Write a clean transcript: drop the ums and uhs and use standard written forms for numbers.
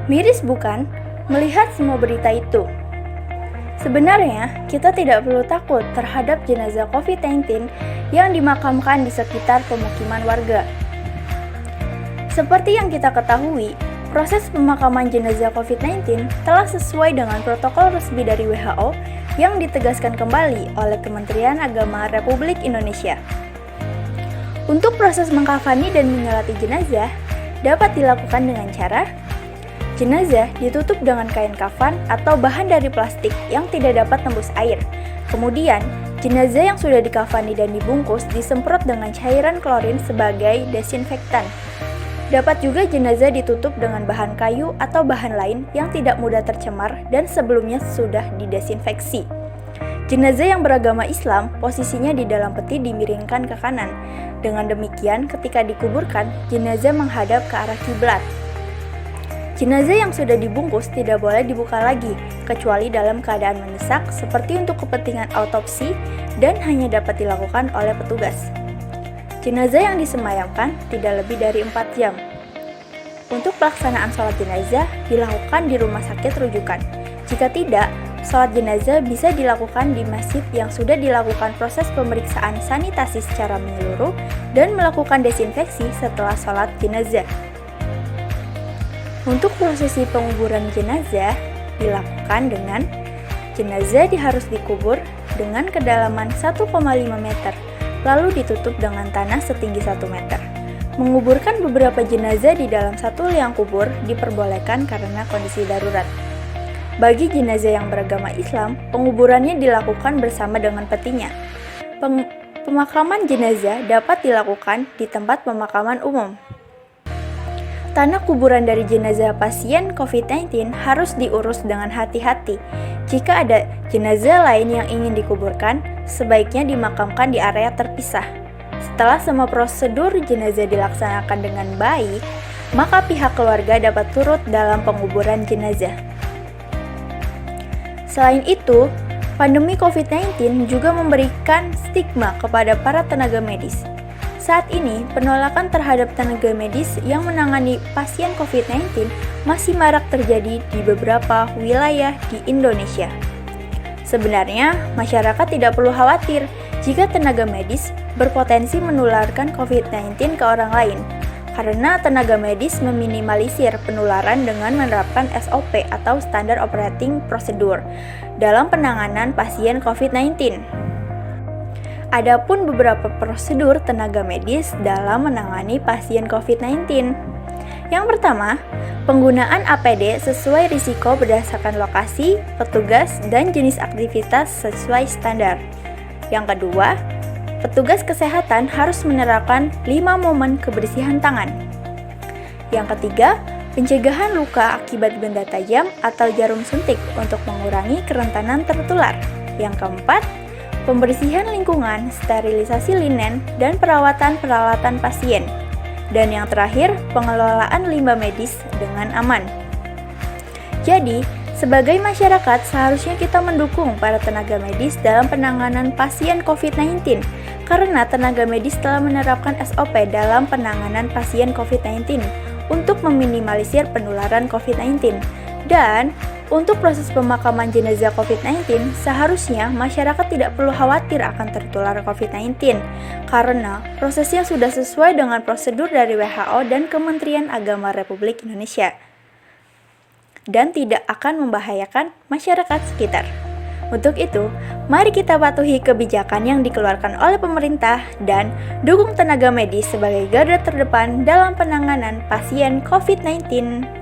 Miris bukan melihat semua berita itu? Sebenarnya, kita tidak perlu takut terhadap jenazah COVID-19 yang dimakamkan di sekitar pemukiman warga. Seperti yang kita ketahui, proses pemakaman jenazah COVID-19 telah sesuai dengan protokol resmi dari WHO yang ditegaskan kembali oleh Kementerian Agama Republik Indonesia. Untuk proses mengkafani dan menyolati jenazah dapat dilakukan dengan cara jenazah ditutup dengan kain kafan atau bahan dari plastik yang tidak dapat tembus air. Kemudian, jenazah yang sudah dikafani dan dibungkus disemprot dengan cairan klorin sebagai desinfektan. Dapat juga jenazah ditutup dengan bahan kayu atau bahan lain yang tidak mudah tercemar dan sebelumnya sudah didesinfeksi. Jenazah yang beragama Islam posisinya di dalam peti dimiringkan ke kanan. Dengan demikian, ketika dikuburkan, jenazah menghadap ke arah kiblat. Jenazah yang sudah dibungkus tidak boleh dibuka lagi, kecuali dalam keadaan mendesak seperti untuk kepentingan autopsi dan hanya dapat dilakukan oleh petugas. Jenazah yang disemayamkan tidak lebih dari 4 jam. Untuk pelaksanaan sholat jenazah dilakukan di rumah sakit rujukan. Jika tidak, sholat jenazah bisa dilakukan di masjid yang sudah dilakukan proses pemeriksaan sanitasi secara menyeluruh dan melakukan desinfeksi setelah sholat jenazah. Untuk prosesi penguburan jenazah dilakukan dengan jenazah harus dikubur dengan kedalaman 1,5 meter, lalu ditutup dengan tanah setinggi 1 meter. Menguburkan beberapa jenazah di dalam satu liang kubur diperbolehkan karena kondisi darurat. Bagi jenazah yang beragama Islam, penguburannya dilakukan bersama dengan petinya. Pemakaman jenazah dapat dilakukan di tempat pemakaman umum. Tanah kuburan dari jenazah pasien COVID-19 harus diurus dengan hati-hati. Jika ada jenazah lain yang ingin dikuburkan, sebaiknya dimakamkan di area terpisah. Setelah semua prosedur jenazah dilaksanakan dengan baik, maka pihak keluarga dapat turut dalam penguburan jenazah. Selain itu, pandemi COVID-19 juga memberikan stigma kepada para tenaga medis. Saat ini, penolakan terhadap tenaga medis yang menangani pasien COVID-19 masih marak terjadi di beberapa wilayah di Indonesia. Sebenarnya, masyarakat tidak perlu khawatir jika tenaga medis berpotensi menularkan COVID-19 ke orang lain, karena tenaga medis meminimalisir penularan dengan menerapkan SOP atau Standard Operating Procedure dalam penanganan pasien COVID-19. Adapun beberapa prosedur tenaga medis dalam menangani pasien COVID-19. Yang pertama, penggunaan APD sesuai risiko berdasarkan lokasi, petugas, dan jenis aktivitas sesuai standar. Yang kedua, petugas kesehatan harus menerapkan 5 momen kebersihan tangan. Yang ketiga, pencegahan luka akibat benda tajam atau jarum suntik untuk mengurangi kerentanan tertular. Yang keempat, pembersihan lingkungan, sterilisasi linen, dan perawatan peralatan pasien. Dan yang terakhir, pengelolaan limbah medis dengan aman. Jadi, sebagai masyarakat seharusnya kita mendukung para tenaga medis dalam penanganan pasien COVID-19 karena tenaga medis telah menerapkan SOP dalam penanganan pasien COVID-19 untuk meminimalisir penularan COVID-19. Dan untuk proses pemakaman jenazah COVID-19, seharusnya masyarakat tidak perlu khawatir akan tertular COVID-19 karena prosesnya sudah sesuai dengan prosedur dari WHO dan Kementerian Agama Republik Indonesia dan tidak akan membahayakan masyarakat sekitar. Untuk itu, mari kita patuhi kebijakan yang dikeluarkan oleh pemerintah dan dukung tenaga medis sebagai garda terdepan dalam penanganan pasien COVID-19.